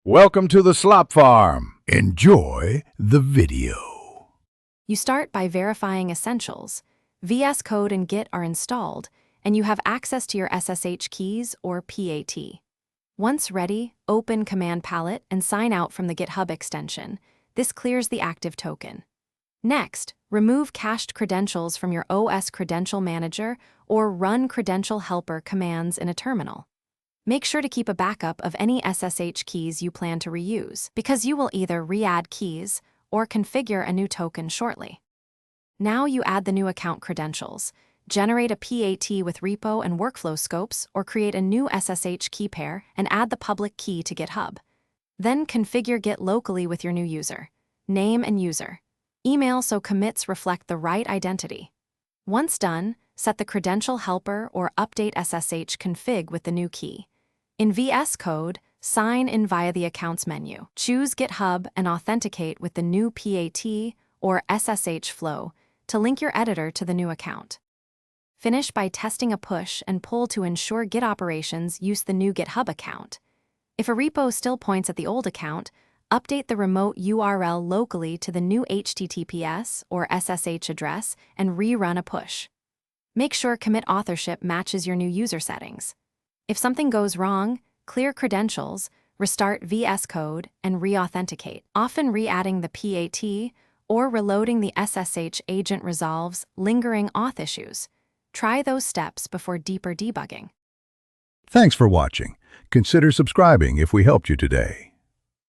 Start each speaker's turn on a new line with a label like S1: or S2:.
S1: Welcome to the slop farm. Enjoy the video.
S2: You start by verifying essentials. Vscode and Git are installed, and you have access to your SSH keys or PAT. Once ready, open Command Palette and sign out from the GitHub extension. This clears the active token. Next, remove cached credentials from your OS Credential Manager or run Credential Helper commands in a terminal. Make sure to keep a backup of any SSH keys you plan to reuse, because you will either re-add keys or configure a new token shortly. Now you add the new account credentials, generate a PAT with repo and workflow scopes, or create a new SSH key pair and add the public key to GitHub. Then configure Git locally with your new user, name and user. Email so commits reflect the right identity. Once done, set the credential helper or update SSH config with the new key. In Vscode, sign in via the Accounts menu. Choose GitHub and authenticate with the new PAT or SSH flow to link your editor to the new account. Finish by testing a push and pull to ensure Git operations use the new GitHub account. If a repo still points at the old account, update the remote URL locally to the new HTTPS or SSH address and rerun a push. Make sure commit authorship matches your new user settings. If something goes wrong, clear credentials, restart Vscode, and re-authenticate. Often re-adding the PAT or reloading the SSH agent resolves lingering auth issues. Try those steps before deeper debugging.
S1: Thanks for watching. Consider subscribing if we helped you today.